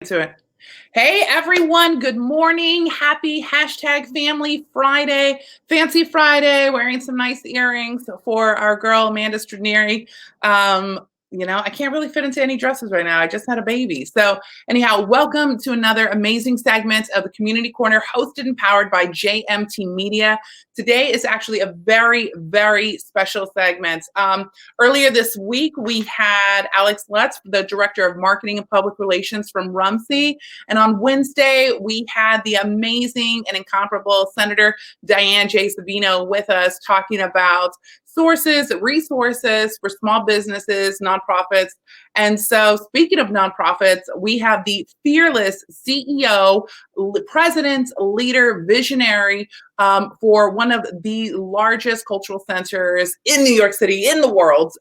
To it. Hey everyone, good morning. Happy #Family Friday. Fancy Friday, wearing some nice earrings for our girl Amanda Stranieri. I can't really fit into any dresses right now. I just had a baby. So, anyhow, welcome to another amazing segment of the Community Corner, hosted and powered by JMT Media. Today is actually a very, very special segment. Earlier this week, we had Alex Lutz, the Director of Marketing and Public Relations from Rumsey. And on Wednesday, we had the amazing and incomparable Senator Diane J. Savino with us talking about sources, resources for small businesses, nonprofits. And so, speaking of nonprofits, we have the fearless CEO, president, leader, visionary for one of the largest cultural centers in New York City, in the world.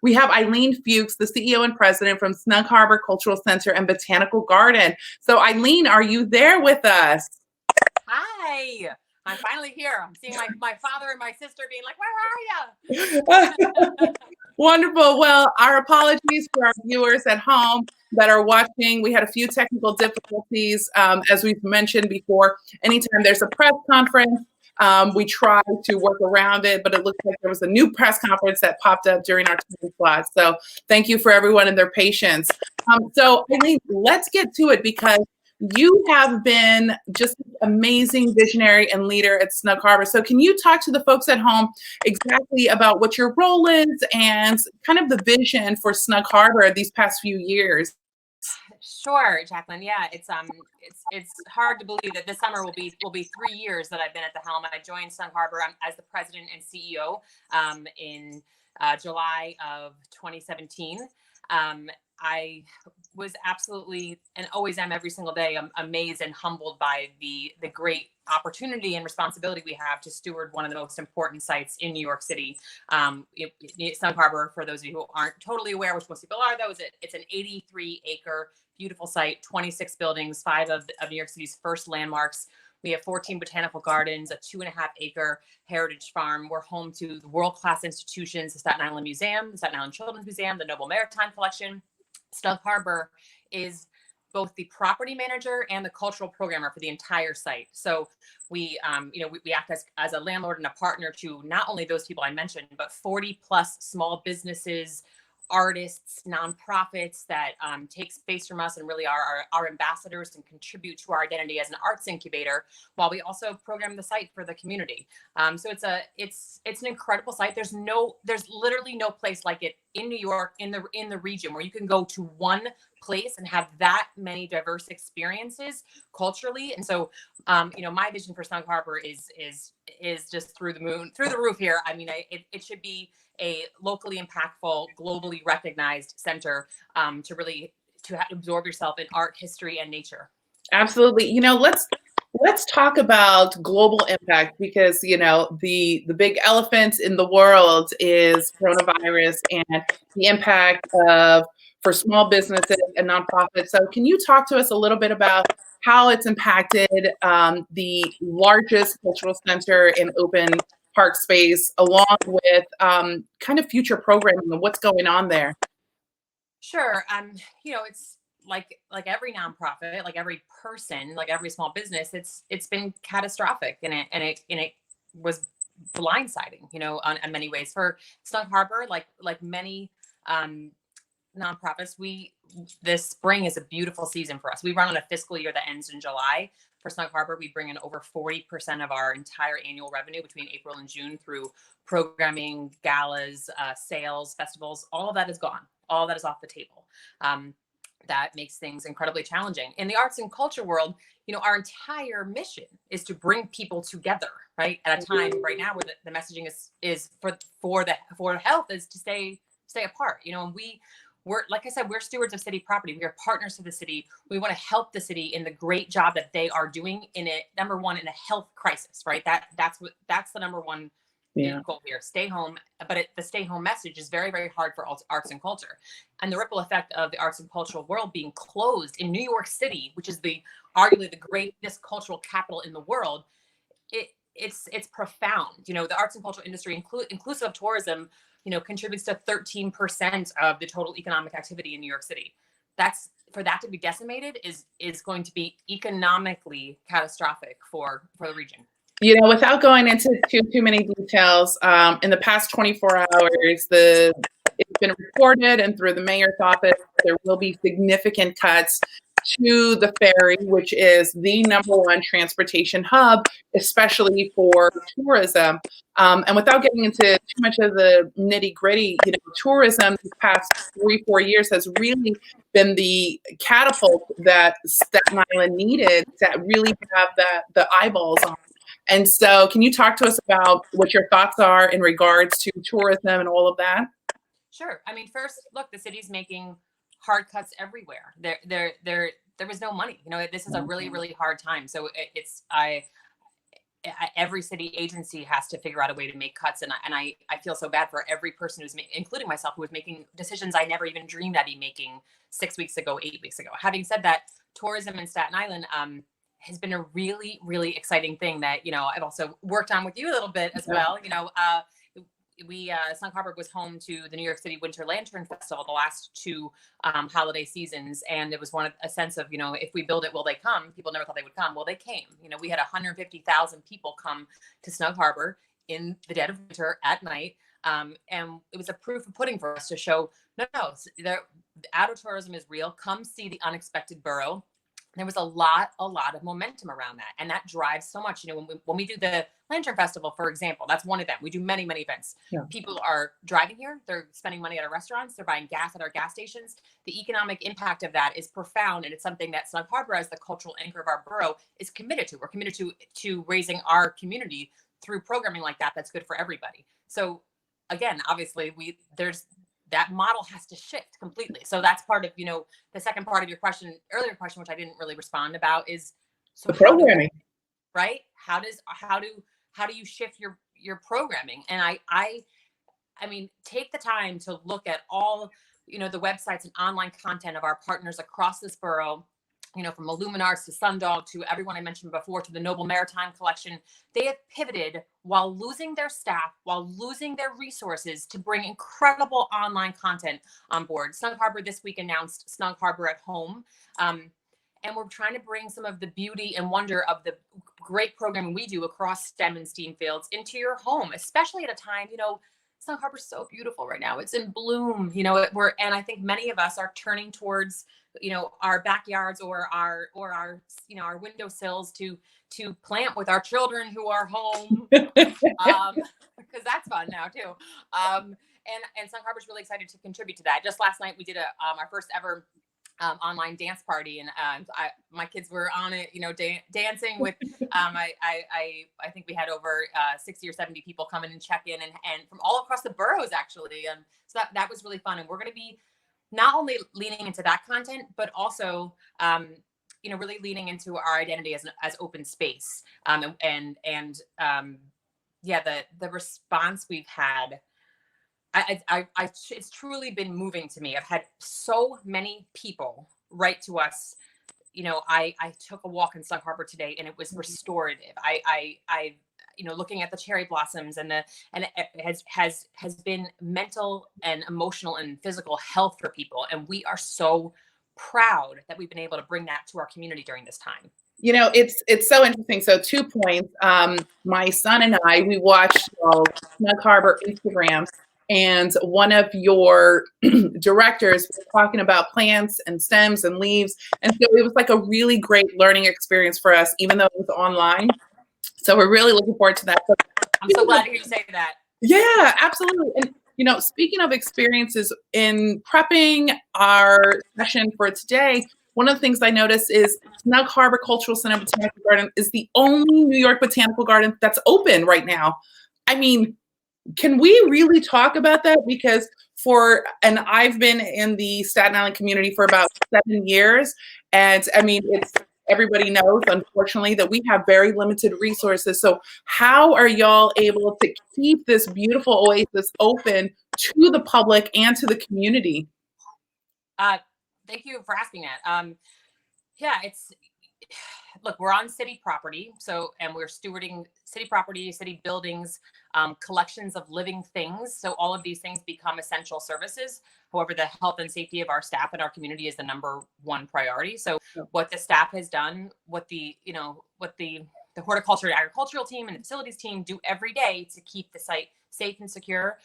We have Aileen Fuchs, the CEO and president from Snug Harbor Cultural Center and Botanical Garden. So, Aileen, are you there with us? Hi. I'm finally here. I'm seeing my father and my sister being like, where are you? Wonderful. Well, our apologies for our viewers at home that are watching. We had a few technical difficulties, as we've mentioned before. Anytime there's a press conference, we try to work around it, but it looks like there was a new press conference that popped up during our time slot. So thank you for everyone and their patience. So Aileen, let's get to it because you have been just an amazing visionary and leader at Snug Harbor. So can you talk to the folks at home exactly about what your role is and kind of the vision for Snug Harbor these past few years? Sure, Jacqueline. Yeah, it's hard to believe that this summer will be 3 years that I've been at the helm. I joined Snug Harbor as the president and CEO in July of 2017. I was absolutely, and always am every single day, amazed and humbled by the great opportunity and responsibility we have to steward one of the most important sites in New York City. Snug Harbor, for those of you who aren't totally aware, which most people are, though, it's an 83-acre beautiful site, 26 buildings, 5 of New York City's first landmarks. We have 14 botanical gardens, a 2.5-acre heritage farm. We're home to the world-class institutions, the Staten Island Museum, the Staten Island Children's Museum, the Noble Maritime Collection. Snug Harbor is both the property manager and the cultural programmer for the entire site. So we act as a landlord and a partner to not only those people I mentioned, but 40 plus small businesses, artists, nonprofits that take space from us and really are our ambassadors and contribute to our identity as an arts incubator, while we also program the site for the community. So it's an incredible site. There's literally no place like it in New York, in the region, where you can go to one place and have that many diverse experiences culturally. And so my vision for Snug Harbor is just through the roof here. I mean, it should be a locally impactful, globally recognized center to absorb yourself in art, history, and nature. Absolutely. Let's talk about global impact because the big elephant in the world is coronavirus and the impact for small businesses and nonprofits. So can you talk to us a little bit about how it's impacted the largest cultural center in open park space, along with kind of future programming and what's going on there? Sure. It's like every nonprofit, like every person, like every small business, it's been catastrophic, and it was blindsiding, in many ways. For Snug Harbor, like many nonprofits, this spring is a beautiful season for us. We run on a fiscal year that ends in July. For Snug Harbor, we bring in over 40% of our entire annual revenue between April and June through programming, galas, sales, festivals. All of that is gone. All of that is off the table. That makes things incredibly challenging. In the arts and culture world, our entire mission is to bring people together, right? At a time right now where the messaging is for health is to stay apart. And we're, like I said, we're stewards of city property. We are partners to the city. We want to help the city in the great job that they are doing number one, in a health crisis, right? That's the number one goal here. Stay home. But the stay home message is very, very hard for arts and culture. And the ripple effect of the arts and cultural world being closed in New York City, which is arguably the greatest cultural capital in the world, it's profound. The arts and cultural industry, inclusive of tourism, contributes to 13% of the total economic activity in New York City. That's for that to be decimated is going to be economically catastrophic for the region. You know, without going into too many details, in the past 24 hours, it's been reported and through the mayor's office, there will be significant cuts to the ferry, which is the #1 transportation hub, especially for tourism. And without getting into too much of the nitty gritty, you know, tourism the past 3-4 years has really been the catapult that Staten Island needed to really have the eyeballs on. And so can you talk to us about what your thoughts are in regards to tourism and all of that? Sure. I mean, first, look, the city's making hard cuts everywhere. There was no money. You know, this is a really, really hard time. So every city agency has to figure out a way to make cuts, and I feel so bad for every person including myself, who was making decisions I never even dreamed I'd be making 6 weeks ago, 8 weeks ago. Having said that, tourism in Staten Island has been a really, really exciting thing that, you know, I've also worked on with you a little bit as well. You know, Snug Harbor was home to the New York City Winter Lantern Festival the last 2 holiday seasons, and it was a sense of, you know, if we build it, will they come? People never thought they would come. Well, they came. You know, we had 150,000 people come to Snug Harbor in the dead of winter at night, and it was a proof of pudding for us to show no, outer tourism is real. Come see the unexpected borough. There was a lot of momentum around that, and that drives so much. You know, when we do the Lantern Festival, for example, that's one event. We do many events. Yeah. People are driving here, they're spending money at our restaurants, they're buying gas at our gas stations. The economic impact of that is profound, and it's something that Snug Harbor, as the cultural anchor of our borough, is committed to. We're committed to raising our community through programming like that. That's good for everybody. So again, obviously, that model has to shift completely. So that's part of, you know, the second part of your earlier question, which I didn't really respond about, is the programming, right? How do you shift your programming? And I mean, take the time to look at all, you know, the websites and online content of our partners across this borough, you know, from Illuminars to Sundog to everyone I mentioned before, to the Noble Maritime Collection. They have pivoted while losing their staff, while losing their resources, to bring incredible online content on board. Snug Harbor this week announced Snug Harbor at Home. And we're trying to bring some of the beauty and wonder of the great programming we do across STEM and STEAM fields into your home, especially at a time, you know, Snug Harbor's so beautiful right now. It's in bloom, you know, and I think many of us are turning towards, you know, our backyards or our, you know, our windowsills to plant with our children who are home, because that's fun now too. And Snug Harbor's really excited to contribute to that. Just last night we did our first ever online dance party, and my kids were on it, you know, dancing with I think we had over 60 or 70 people come in and check in, and from all across the boroughs actually, and so that was really fun. And we're going to be not only leaning into that content, but also you know, really leaning into our identity as open space, and the response we've had, it's truly been moving to me. I've had so many people write to us. You know, I took a walk in Snug Harbor today, and it was restorative. I you know, looking at the cherry blossoms, and it has been mental and emotional and physical health for people, and we are so proud that we've been able to bring that to our community during this time. You know, it's so interesting. So 2 points. My son and I, we watched Snug Harbor Instagrams, and one of your directors was talking about plants and stems and leaves. And so it was like a really great learning experience for us, even though it was online. So we're really looking forward to that. I'm so glad to hear you say that. Yeah, absolutely. And, you know, speaking of experiences in prepping our session for today, one of the things I noticed is Snug Harbor Cultural Center Botanical Garden is the only New York botanical garden that's open right now. I mean, can we really talk about that? Because and I've been in the Staten Island community for about 7 years. And I mean, everybody knows, unfortunately, that we have very limited resources. So how are y'all able to keep this beautiful oasis open to the public and to the community? Thank you for asking that. Yeah, look, we're on city property, and we're stewarding city property, city buildings, collections of living things. So all of these things become essential services. However, the health and safety of our staff and our community is the number one priority. So what the staff has done, what the horticulture and agricultural team and the facilities team do every day to keep the site safe and secure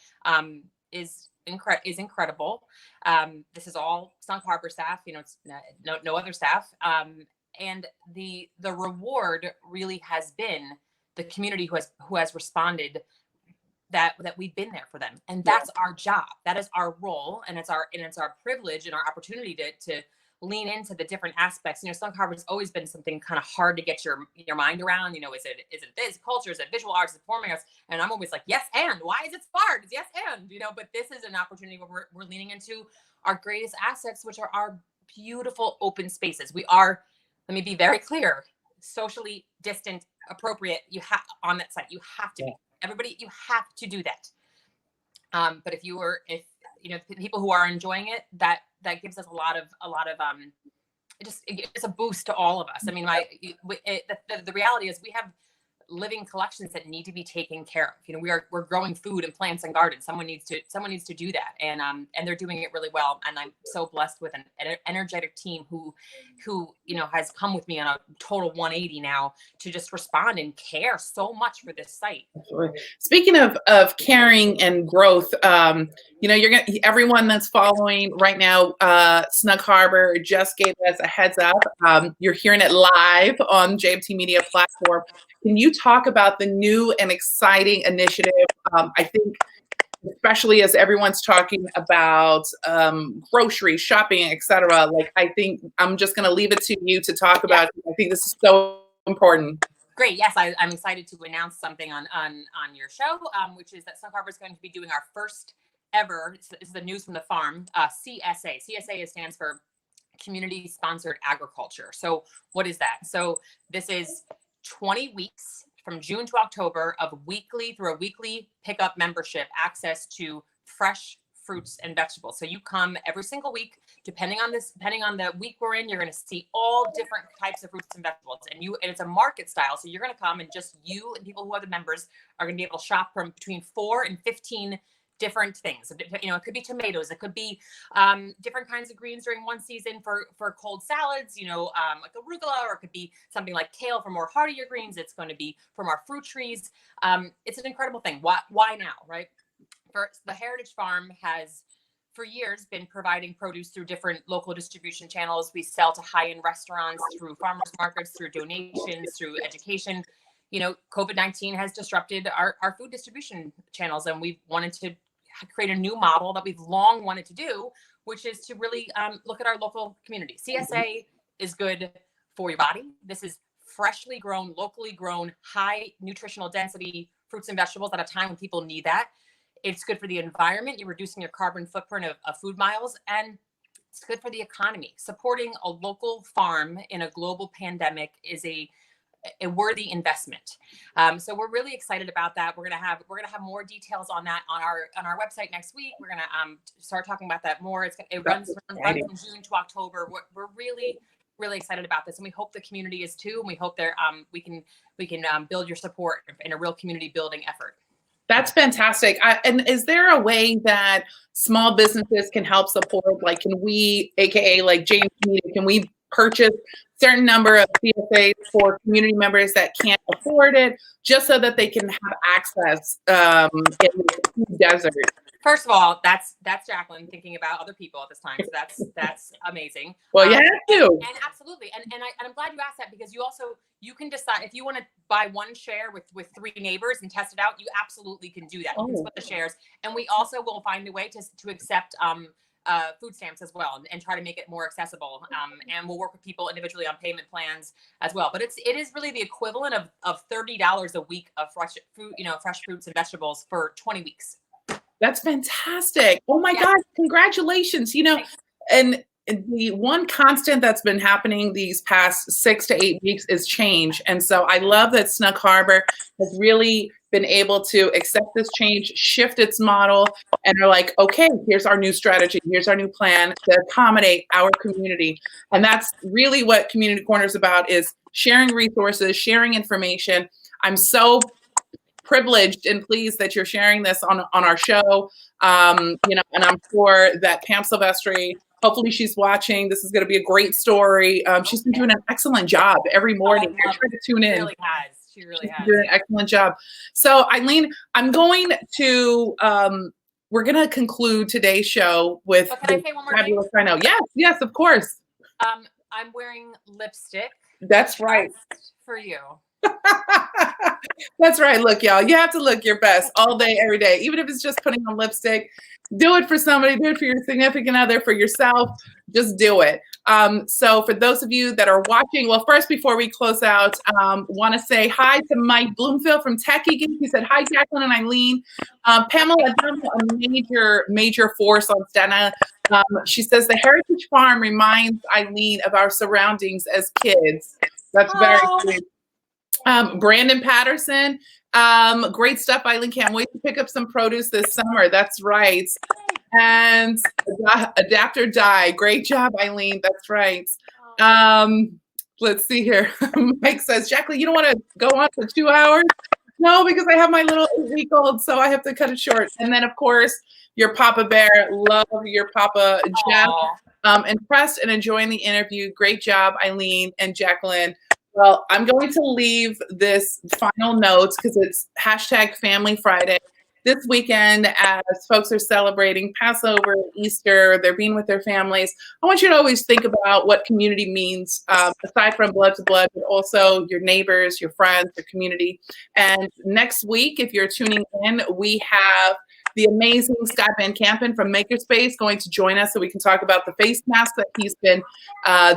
is incredible. This is all Snug Harbor staff, it's no other staff. And the reward really has been the community who has responded, that we've been there for them. And that's our job. That is our role. And it's our privilege and our opportunity to lean into the different aspects. Snug Harbor has always been something kind of hard to get your mind around. Is it this culture? Is it visual arts? Is it performing arts? And I'm always like, yes, and why is it so hard? It's yes, and, but this is an opportunity where we're leaning into our greatest assets, which are our beautiful open spaces. We are, let me be very clear, socially distant, appropriate. You have on that site, you have to be. Everybody, you have to do that. But if people who are enjoying it, that gives us a lot of it's a boost to all of us. I mean, the reality is we have living collections that need to be taken care of. We're growing food and plants and gardens. Someone needs to do that, and they're doing it really well. And I'm so blessed with an energetic team who has come with me on a total 180 now to just respond and care so much for this site. Absolutely. Speaking of caring and growth, everyone that's following right now, Snug Harbor just gave us a heads up. You're hearing it live on JMT Media platform. Can you talk about the new and exciting initiative? I think, especially as everyone's talking about groceries, shopping, etc. I think I'm just going to leave it to you to talk about. I think this is so important. Great. Yes, I'm excited to announce something on your show, which is that Snug Harbor is going to be doing our first ever. This is the news from the farm. CSA. CSA stands for Community Sponsored Agriculture. So what is that? So this is 20 weeks from June to October of through a weekly pickup membership, access to fresh fruits and vegetables. So you come every single week, depending on the week we're in, you're going to see all different types of fruits and vegetables, and it's a market style. So you're going to come, and just you and people who are the members are going to be able to shop from between 4 and 15 different things. It could be tomatoes, it could be different kinds of greens during one season for cold salads, like arugula, or it could be something like kale for more heartier greens. It's going to be from our fruit trees. It's an incredible thing. Why now, right? First, the Heritage Farm has for years been providing produce through different local distribution channels. We sell to high-end restaurants, through farmers markets, through donations, through education. COVID-19 has disrupted our food distribution channels, and we've wanted to create a new model that we've long wanted to do, which is to really look at our local community. CSA is good for your body. This is freshly grown, locally grown, high nutritional density fruits and vegetables at a time when people need that. It's good for the environment. You're reducing your carbon footprint of food miles, and it's good for the economy. Supporting a local farm in a global pandemic is a worthy investment. So we're really excited about that. We're gonna have more details on that on our website next week. We're gonna start talking about that more. It runs from June to October. We're really excited about this, and we hope the community is too. And we hope we can build your support in a real community building effort. That's fantastic. And is there a way that small businesses can help support? Can we, aka JMT Media, can we purchase certain number of CSAs for community members that can't afford it, just so that they can have access in the desert? First of all, that's Jacqueline thinking about other people at this time. So that's amazing. Well, you have to. And absolutely. And I'm glad you asked that, because you can decide if you want to buy one share with 3 neighbors and test it out. You absolutely can do that. You can split the shares. And we also will find a way to accept food stamps as well, and try to make it more accessible. And we'll work with people individually on payment plans as well. But it is really the equivalent of $30 a week of fresh fruit, fresh fruits and vegetables for 20 weeks. That's fantastic. Oh my God, congratulations. And the one constant that's been happening these past 6 to 8 weeks is change. And so I love that Snug Harbor has really been able to accept this change, shift its model, and are like, okay, here's our new strategy, here's our new plan to accommodate our community. And that's really what Community Corner is about, is sharing resources, sharing information. I'm so privileged and pleased that you're sharing this on our show. You know, and I'm sure that Pam Silvestri, hopefully she's watching. This is going to be a great story. She's been doing an excellent job every morning. I try to tune in. She really has. She really has. Doing an excellent job. So Aileen, I'm going to, we're going to conclude today's show with. But can I say one more thing? I know. Yes, of course. I'm wearing lipstick. That's right. For you. That's right. Look, y'all, you have to look your best all day, every day, even if it's just putting on lipstick. Do it for somebody, do it for your significant other, for yourself. Just do it. So for those of you that are watching, well, first, before we close out, want to say hi to Mike Bloomfield from Techie Geek. He said, hi, Jacqueline and Aileen. Pamela, a major force on Stena. She says, the Heritage Farm reminds Aileen of our surroundings as kids. That's very sweet. Brandon Patterson, great stuff, Aileen. Can't wait to pick up some produce this summer. That's right. And Adapt or Die. Great job, Aileen. That's right. Let's see here. Mike says, Jacqueline, you don't want to go on for 2 hours? No, because I have my little 8-week-old, so I have to cut it short. And then, of course, your Papa Bear. Love your Papa Jeff. Impressed and enjoying the interview. Great job, Aileen and Jacqueline. Well, I'm going to leave this final note because it's #Family Friday. This weekend, as folks are celebrating Passover, Easter, they're being with their families. I want you to always think about what community means, aside from blood to blood, but also your neighbors, your friends, your community. And next week, if you're tuning in, we have the amazing Scott Van Kampen from Makerspace going to join us so we can talk about the face mask that he's been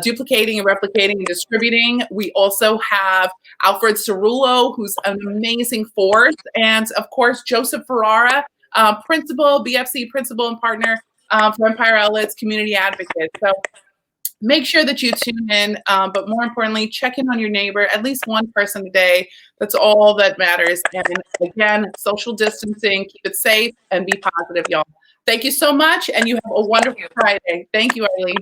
duplicating and replicating and distributing. We also have Alfred Cerullo, who's an amazing force, and of course, Joseph Ferrara, BFC principal and partner for Empire Outlets, community advocate. So make sure that you tune in, but more importantly, check in on your neighbor, at least one person a day. That's all that matters. And again, social distancing, keep it safe, and be positive, y'all. Thank you so much, and you have a wonderful Friday. Thank you, Aileen.